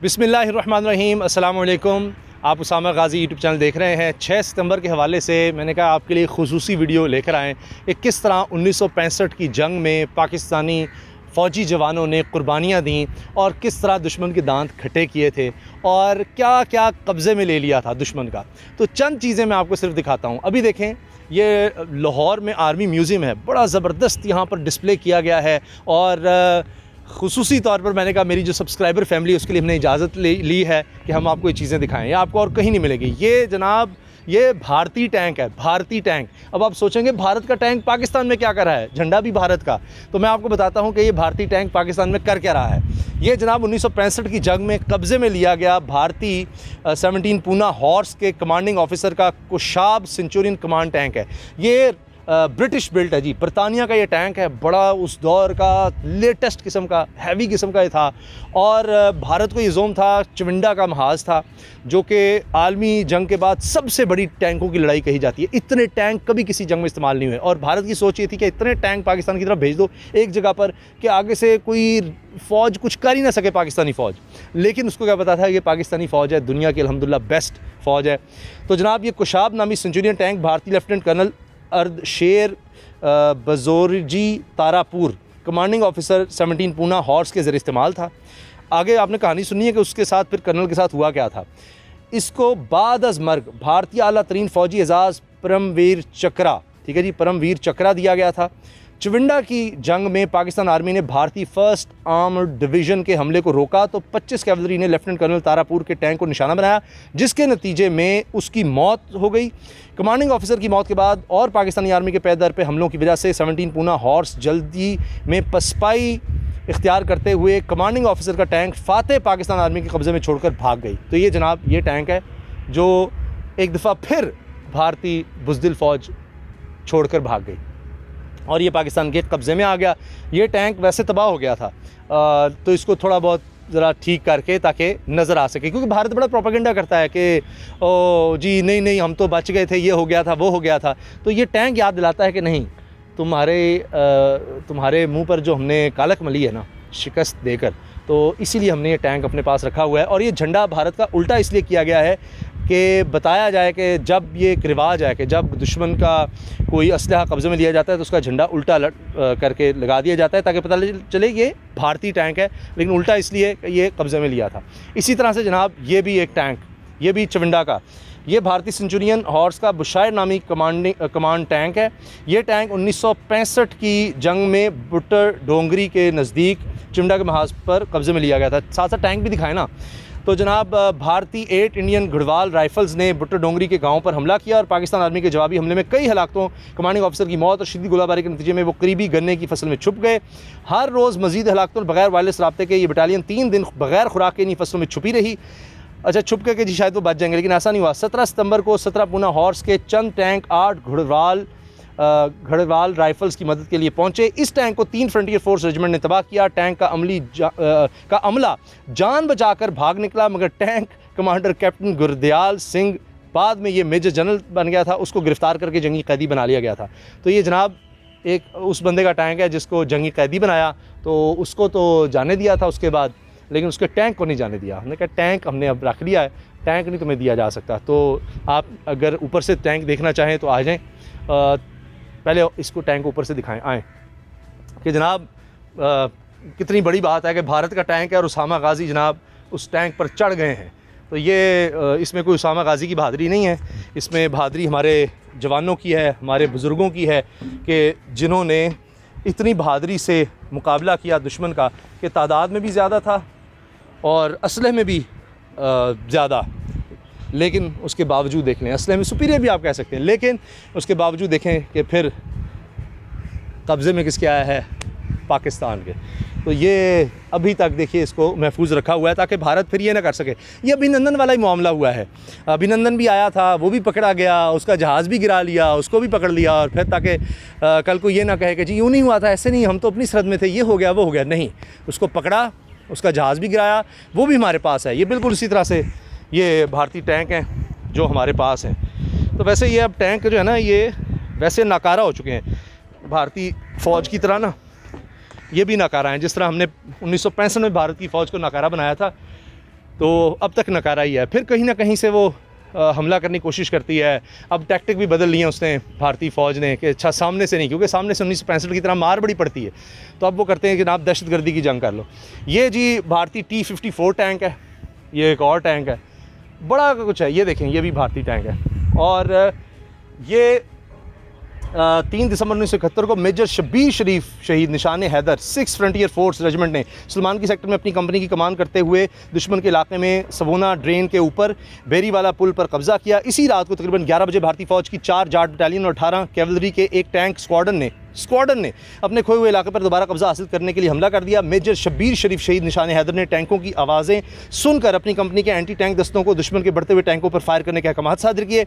बिस्मिल्लाहिर्रहमानिर्रहीम, अस्सलाम वालेकुम। आप उसामा गाज़ी यूट्यूब चैनल देख रहे हैं। 6 सितंबर के हवाले से मैंने कहा आपके लिए खुसूसी वीडियो लेकर आएँ कि किस तरह 1965 की जंग में पाकिस्तानी फ़ौजी जवानों ने कुर्बानियाँ दी और किस तरह दुश्मन के दांत खट्टे किए थे और क्या क्या कब्ज़े में ले लिया था दुश्मन का। तो चंद चीज़ें मैं आपको सिर्फ दिखाता हूँ। अभी देखें, ये लाहौर में आर्मी म्यूज़ियम है, बड़ा ज़बरदस्त यहाँ पर डिस्प्ले किया गया है और ख़ुसूसी तौर पर मैंने कहा मेरी जो सब्सक्राइबर फैमिली है उसके लिए हमने इजाज़त ली है कि हम आपको ये चीज़ें दिखाएं। ये आपको और कहीं नहीं मिलेगी। ये जनाब, ये भारतीय टैंक है, भारतीय टैंक। अब आप सोचेंगे भारत का टैंक पाकिस्तान में क्या कर रहा है, झंडा भी भारत का। तो मैं आपको बताता हूँ कि ये भारतीय टैंक पाकिस्तान में कर क्या रहा है। ये जनाब 1965 की जंग में कब्ज़े में लिया गया भारतीय 17 पूना हॉर्स के कमांडिंग ऑफिसर का कुशाब सेंचुरियन कमांड टैंक है। ये ब्रिटिश बिल्ट है जी, बरतानिया का ये टैंक है। बड़ा उस दौर का लेटेस्ट किस्म का, हैवी किस्म का ये था और भारत को ये जोम था, चविंडा का महाज था, जो कि आलमी जंग के बाद सबसे बड़ी टैंकों की लड़ाई कही जाती है। इतने टैंक कभी किसी जंग में इस्तेमाल नहीं हुए और भारत की सोच ये थी कि इतने टैंक पाकिस्तान की तरफ भेज दो एक जगह पर कि आगे से कोई फ़ौज कुछ कर ही ना सके, पाकिस्तानी फ़ौज। लेकिन उसको क्या पता था कि पाकिस्तानी फ़ौज है, दुनिया की अल्हम्दुलिल्लाह बेस्ट फ़ौज है। तो जनाब, ये कुशाब नामी सेंचुरियन टैंक भारतीय lieutenant colonel Ardeshir Burzorji Tarapore commanding officer 17 Poona horse के ज़रिए इस्तेमाल था। आगे आपने कहानी सुनी है कि उसके साथ फिर कर्नल के साथ हुआ क्या था। इसको बाद अज़ मर्ग भारतीय आला तरीन फ़ौजी एजाज़ परमवीर चक्रा, ठीक है जी, परमवीर चक्रा दिया गया था। चविंडा की जंग में पाकिस्तान आर्मी ने भारतीय 1st आर्मर्ड डिवीज़न के हमले को रोका तो 25 कैवलरी ने लेफ्टिनेंट कर्नल तारापुर के टैंक को निशाना बनाया, जिसके नतीजे में उसकी मौत हो गई। कमांडिंग ऑफिसर की मौत के बाद और पाकिस्तानी आर्मी के पैदर पे हमलों की वजह से 17 पूना हॉर्स जल्दी में पसपाई इख्तियार करते हुए कमांडिंग ऑफिसर का टैंक फातेह पाकिस्तान आर्मी के कब्ज़े में छोड़कर भाग गई। तो ये जनाब, ये टैंक है जो एक दफ़ा फिर भारतीय बुज़दिल फ़ौज छोड़कर भाग गई और ये पाकिस्तान के कब्ज़े में आ गया। ये टैंक वैसे तबाह हो गया था, तो इसको थोड़ा बहुत ज़रा ठीक करके ताकि नज़र आ सके, क्योंकि भारत बड़ा प्रोपेगेंडा करता है कि ओ जी नहीं नहीं हम तो बच गए थे, ये हो गया था, वो हो गया था। तो ये टैंक याद दिलाता है कि नहीं, तुम्हारे मुंह पर जो हमने कालक मली है ना शिकस्त देकर, तो इसीलिए हमने ये टैंक अपने पास रखा हुआ है। और ये झंडा भारत का उल्टा इसलिए किया गया है कि बताया जाए कि जब ये एक रिवाज है कि जब दुश्मन का कोई असलहा कब्ज़े में लिया जाता है तो उसका झंडा उल्टा करके लगा दिया जाता है ताकि पता चले ये भारतीय टैंक है, लेकिन उल्टा इसलिए ये कब्ज़े में लिया था। इसी तरह से जनाब, ये भी एक टैंक, ये भी चविंडा का, ये भारतीय सेंचुरियन हॉर्स का बुशायर नामी कमांड टैंक है। ये टैंक 1965 की जंग में बुट्टर डोंगरी के नज़दीक चविंडा के महाज पर कब्ज़े में लिया गया था। साथ साथ टैंक भी दिखाए ना। तो जनाब, भारतीय 8 इंडियन गढ़वाल राइफल्स ने बुट्टर डोंगरी के गांव पर हमला किया और पाकिस्तान आर्मी के जवाबी हमले में कई हलाकतों, कमांडिंग ऑफिसर की मौत और शदीद गोलाबारी के नतीजे में वो करीबी गन्ने की फसल में छुप गए। हर रोज़ मजीद हलाकतों बगैर वायरलेस राब्ते के ये बटालियन 3 दिन बगैर खुराक के इन्हीं फसलों में छुपी रही। अच्छा, छुप के जी शायद वो बच जाएंगे, लेकिन ऐसा नहीं हुआ। 17 सितंबर को 17 पूना हॉर्स के चंद टैंक 8 गढ़वाल राइफल्स की मदद के लिए पहुंचे। इस टैंक को 3 फ्रंटियर फोर्स रेजिमेंट ने तबाह किया। टैंक का अमला जान बचाकर भाग निकला, मगर tank commander captain Gurdayal Singh, बाद में ये मेजर जनरल बन गया था, उसको गिरफ़्तार करके जंगी कैदी बना लिया गया था। तो ये जनाब एक उस बंदे का टैंक है जिसको जंगी कैदी बनाया, तो उसको तो जाने दिया था उसके बाद, लेकिन उसके टैंक को नहीं जाने दिया। हमने कहा टैंक हमने अब रख लिया है, टैंक नहीं तुम्हें दिया जा सकता। तो आप अगर ऊपर से टैंक देखना चाहें तो आ जाएँ। पहले इसको टैंक ऊपर से दिखाएं आएँ कि जनाब कितनी बड़ी बात है कि भारत का टैंक है और उसामा गाज़ी जनाब उस टैंक पर चढ़ गए हैं। तो ये इसमें कोई उसामा गाज़ी की बहादुरी नहीं है, इसमें बहादुरी हमारे जवानों की है, हमारे बुज़ुर्गों की है कि जिन्होंने इतनी बहादुरी से मुकाबला किया दुश्मन का कि तादाद में भी ज़्यादा था और असलहे में भी ज़्यादा, लेकिन उसके बावजूद देख लें, असलहे में सुपीरियर भी आप कह सकते हैं, लेकिन उसके बावजूद देखें कि फिर कब्ज़े में किसके आया है, पाकिस्तान के। तो ये अभी तक देखिए इसको महफूज रखा हुआ है ताकि भारत फिर ये ना कर सके। ये अभिनंदन वाला ही मामला हुआ है। अभिनंदन भी आया था, वो भी पकड़ा गया, उसका जहाज़ भी गिरा लिया, उसको भी पकड़ लिया और फिर ताकि कल को ये ना कहे कि जी यूँ नहीं हुआ था, ऐसे नहीं, हम तो अपनी सरहद में थे, ये हो गया वो हो गया। नहीं, उसको पकड़ा, उसका जहाज़ भी गिराया, वो भी हमारे पास है। ये बिल्कुल इसी तरह से ये भारतीय टैंक हैं जो हमारे पास हैं। तो वैसे ये अब टैंक जो है ना, ये वैसे नाकारा हो चुके हैं भारतीय फ़ौज की तरह ना, ये भी नाकारा हैं। जिस तरह हमने 1965 में भारत की फ़ौज को नाकारा बनाया था, तो अब तक नकारा ही है। फिर कहीं ना कहीं से वो हमला करने की कोशिश करती है। अब टैक्टिक भी बदल ली है उसने, भारतीय फ़ौज ने, कि अच्छा सामने से नहीं, क्योंकि सामने से 1965 की तरह मार बड़ी पड़ती है, तो अब वो करते हैं कि आप दहशतगर्दी की जंग कर लो। ये जी भारतीय T-54 टैंक है, ये एक और टैंक है, बड़ा कुछ है। ये देखें, ये भी भारतीय टैंक है। और ये 3 दिसंबर 1971 को मेजर शब्बीर शरीफ शहीद निशान हैदर 6 फ्रंटियर फोर्स रेजिमेंट ने सुलेमान की सेक्टर में अपनी कंपनी की कमान करते हुए दुश्मन के इलाके में सवोना ड्रेन के ऊपर बेरीवाला पुल पर कब्जा किया। इसी रात को तकरीबन 11 बजे भारतीय फ़ौज की 4 जाट बटालियन और 18 कैवलरी के एक टैंक स्क्वाड्रन ने अपने खोए हुए इलाके पर दोबारा कब्जा हासिल करने के लिए हमला कर दिया। मेजर शब्बीर शरीफ शहीद निशान हैदर ने टैंकों की आवाज़ें सुनकर अपनी कंपनी के एंटी टैंक दस्तों को दुश्मन के बढ़ते हुए टैंकों पर फायर करने के अहकाम सादर किए।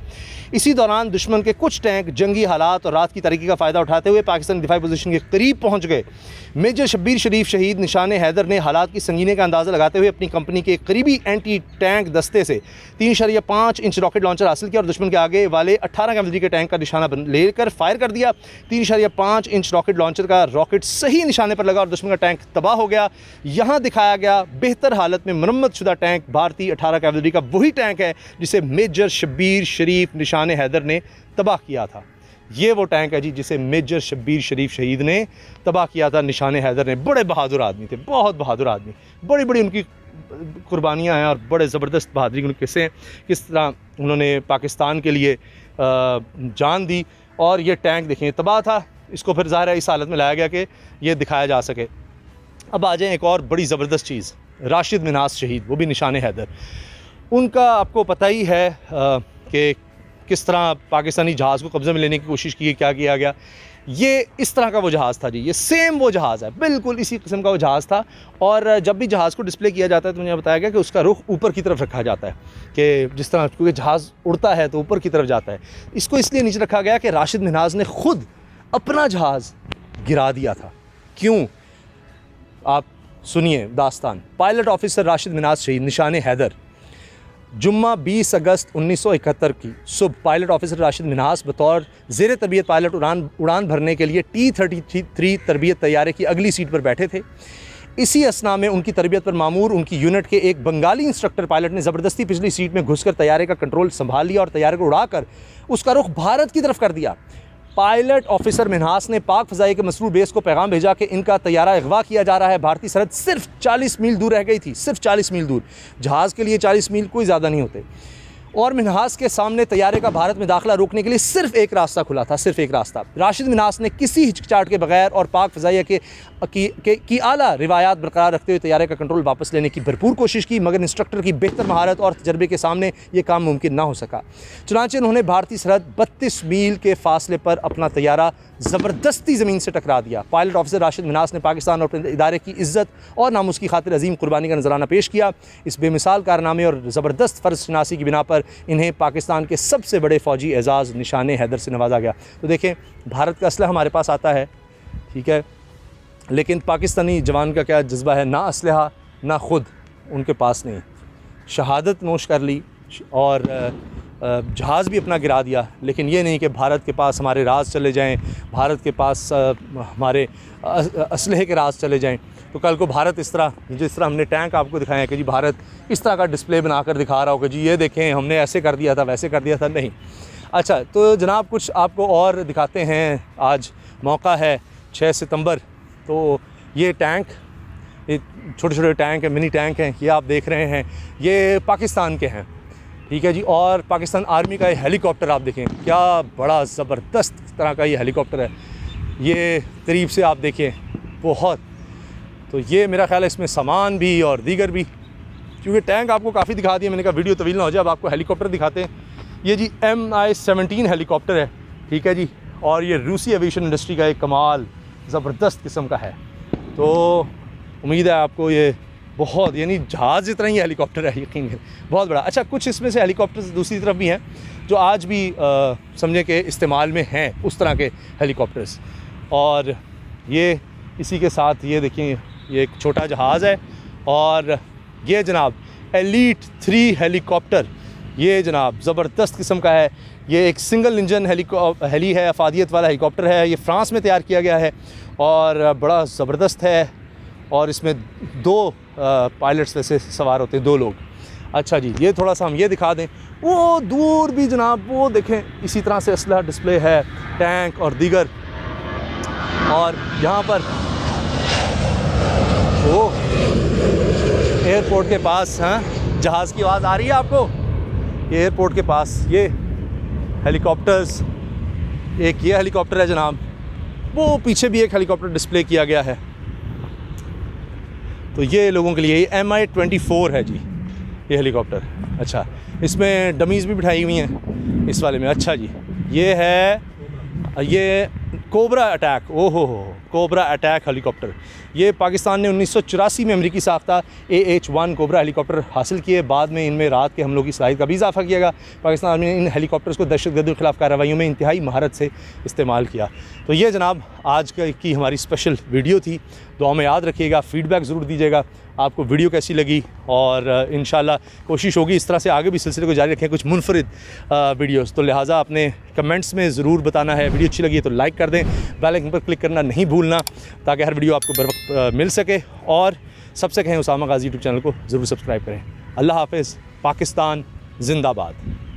इसी दौरान दुश्मन के कुछ टैंक जंगी हालात और रात की तारीकी का फ़ायदा उठाते हुए पाकिस्तानी दिफाई पोजीशन के करीब पहुँच गए। मेजर शब्बीर शरीफ शहीद निशान हैदर ने हालात की संगीनी का अंदाज़ा लगाते हुए अपनी कंपनी के करीबी एंटी टैंक दस्ते से 3.5 इंच रॉकेट लॉन्चर हासिल किया और दुश्मन के आगे वाले 18 कैवलरी के टैंक का निशाना लेकर फायर कर दिया। 3.5 इंच रॉकेट लॉन्चर का रॉकेट सही निशाने पर लगा और दुश्मन का टैंक तबाह हो गया। यहाँ दिखाया गया बेहतर हालत में मरम्मत शुदा टैंक भारतीय 18 कैवलरी का वही टैंक है जिसे मेजर शब्बीर शरीफ निशान हैदर ने तबाह किया था। ये वो टैंक है जी जिसे मेजर शब्बीर शरीफ शहीद ने तबाह किया था निशान हैदर ने। बड़े बहादुर आदमी थे, बहुत बहादुर आदमी, बड़ी बड़ी उनकी कुर्बानियाँ हैं और बड़े ज़बरदस्त बहादुरी के उनके किस्से हैं, किस तरह उन्होंने पाकिस्तान के लिए जान दी। और ये टैंक देखें तबाह था, इसको फिर ज़ाहिर है इस हालत में लाया गया कि ये दिखाया जा सके। अब आ जाए एक और बड़ी ज़बरदस्त चीज़, राशिद मिन्हास शहीद, वो भी निशान हैदर। उनका आपको पता ही है कि किस तरह पाकिस्तानी जहाज़ को कब्ज़े में लेने की कोशिश की, क्या किया गया। ये इस तरह का वो जहाज़ था जी, ये सेम वो जहाज़ है, बिल्कुल इसी किस्म का वो जहाज़ था। और जब भी जहाज़ को डिस्प्ले किया जाता है तो मुझे बताया गया कि उसका रुख ऊपर की तरफ रखा जाता है, कि जिस तरह क्योंकि जहाज़ उड़ता है तो ऊपर की तरफ जाता है। इसको इसलिए नीचे रखा गया कि राशिद मिन्हास ने ख़ुद अपना जहाज़ गिरा दिया था। क्यों? आप सुनिए दास्तान। पायलट ऑफिसर राशिद मिन्हास शहीद निशान हैदर। जुम्मा 20 अगस्त 1971 की सुबह पायलट ऑफिसर राशिद मिन्हास बतौर ज़ेर तरबियत पायलट उड़ान भरने के लिए T-33 तरबियत तैयारे की अगली सीट पर बैठे थे। इसी असना में उनकी तरबियत पर मामूर उनकी यूनिट के एक बंगाली इंस्ट्रक्टर पायलट ने ज़बरदस्ती पिछली सीट में घुसकर तैयारे का कंट्रोल संभाल लिया और तैयारे को उड़ाकर उसका रुख भारत की तरफ कर दिया। पायलट ऑफिसर मिन्हास ने पाक फ़ज़ाई के मसरूर बेस को पैगाम भेजा कि इनका तैयारा अगवा किया जा रहा है। भारतीय सरहद सिर्फ 40 मील दूर रह गई थी, सिर्फ 40 मील दूर। जहाज़ के लिए 40 मील कोई ज़्यादा नहीं होते। और मिन्हास के सामने तैयारे का भारत में दाखिला रोकने के लिए सिर्फ एक रास्ता खुला था, सिर्फ एक रास्ता। राशिद मिन्हास ने किसी हिचकिचाहट के बगैर और पाक फ़ज़ाइया की आला रिवायात बरकरार रखते हुए तैयारे का कंट्रोल वापस लेने की भरपूर कोशिश की, मगर इंस्ट्रक्टर की बेहतर महारत और तजर्बे के सामने ये काम मुमकिन ना हो सका। चुनांचे उन्होंने भारतीय सरहद 32 मील के फासले पर अपना तैयारा ज़बरदस्ती ज़मीन से टकरा दिया। पायलट ऑफिसर राशिद मिन्हास ने पाकिस्तान और अपने इदारे की इज़्ज़त और नामुस की खातिर अजीम कुर्बानी का नजराना पेश किया। इस बेमिसाल कारनामे और ज़बरदस्त फ़र्ज़ शनासी की बिना पर इन्हें पाकिस्तान के सबसे बड़े फ़ौजी एजाज़ निशान हैदर से नवाजा गया। तो देखें, भारत का असलहा हमारे पास आता है, ठीक है, लेकिन पाकिस्तानी जवान का क्या जज्बा है, ना असलहा ना ख़ुद उनके पास नहीं। शहादत नोश कर ली और जहाज़ भी अपना गिरा दिया, लेकिन ये नहीं कि भारत के पास हमारे राज चले जाएं, भारत के पास हमारे असलहे के राज चले जाएं। तो कल को भारत इस तरह, जिस तरह हमने टैंक आपको दिखाया कि जी भारत इस तरह का डिस्प्ले बनाकर दिखा रहा हो कि जी ये देखें हमने ऐसे कर दिया था, वैसे कर दिया था, नहीं। अच्छा, तो जनाब कुछ आपको और दिखाते हैं। आज मौका है 6 सितंबर, तो ये टैंक, ये छोटे छोटे टैंक हैं, मिनी टैंक हैं, ये आप देख रहे हैं, ये पाकिस्तान के हैं, ठीक है जी। और पाकिस्तान आर्मी का ये हेलीकॉप्टर आप देखें, क्या बड़ा ज़बरदस्त तरह का ये हेलीकॉप्टर है, ये करीब से आप देखें बहुत। तो ये मेरा ख़्याल है इसमें सामान भी और दीगर भी, क्योंकि टैंक आपको काफ़ी दिखा दिया, मैंने कहा वीडियो तवील ना हो जाए, अब आपको हेलीकॉप्टर दिखाते हैं। ये जी Mi-17 हेलीकॉप्टर है, ठीक है जी, और ये रूसी एविएशन इंडस्ट्री का एक कमाल ज़बरदस्त किस्म का है। तो उम्मीद है आपको ये बहुत, यानी जहाज़ जितना ही हेलीकॉप्टर है, यकीन है, बहुत बड़ा। अच्छा, कुछ इसमें से हेलीकॉप्टर दूसरी तरफ भी हैं जो आज भी समझे कि इस्तेमाल में हैं, उस तरह के हेलीकॉप्टर्स। और ये इसी के साथ ये देखिए, ये एक छोटा जहाज़ है, और ये जनाब एलीट 3 हेलीकॉप्टर, ये जनाब ज़बरदस्त किस्म का है। ये एक सिंगल इंजन हेली है, अफादियत वाला हेलीकॉप्टर है, ये फ़्रांस में तैयार किया गया है और बड़ा ज़बरदस्त है। और इसमें 2 पायलट्स वैसे सवार होते हैं, 2 लोग। अच्छा जी, ये थोड़ा सा हम ये दिखा दें, वो दूर भी जनाब वो देखें इसी तरह से असलहा डिस्प्ले है, टैंक और दीगर। और यहाँ पर वो एयरपोर्ट के पास, हाँ जहाज़ की आवाज़ आ रही है आपको, ये एयरपोर्ट के पास ये हेलीकॉप्टर्स, एक ये हेलीकॉप्टर है जनाब, वो पीछे भी एक हेलीकॉप्टर डिस्प्ले किया गया है। तो ये लोगों के लिए MI-24 है जी ये हेलीकॉप्टर। अच्छा, इसमें डमीज़ भी बिठाई हुई हैं इस वाले में। अच्छा जी, ये है ये कोबरा अटैक, ओहो कोबरा अटैक हेलीकॉप्टर। ये पाकिस्तान ने 1984 में अमेरिकी साख्ता AH-1 कोबरा हेलीकॉप्टर हासिल किए। बाद में इनमें रात के हमलों की सलाहियत का भी इजाफा किया गया। पाकिस्तान ने इन हेलीकॉप्टर्स को दहशतगर्दी के खिलाफ कार्रवाइयों में इंतहाई महारत से इस्तेमाल किया। तो ये जनाब आज की हमारी स्पेशल वीडियो थी। दुआ में याद रखिएगा, फ़ीडबैक ज़रूर दीजिएगा आपको वीडियो कैसी लगी, और इंशाल्लाह कोशिश होगी इस तरह से आगे भी सिलसिले को जारी रखें, कुछ मुनफरिद वीडियोस। तो लिहाजा अपने कमेंट्स में ज़रूर बताना है। वीडियो अच्छी लगी है तो लाइक कर दें, बेल आइकन पर क्लिक करना नहीं भूलना ताकि हर वीडियो आपको बर वक्त मिल सके। और सबसे कहें उसामा गाज़ी यूट्यूब चैनल को ज़रूर सब्सक्राइब करें। अल्लाह हाफ़िज़। पाकिस्तान ज़िंदाबाद।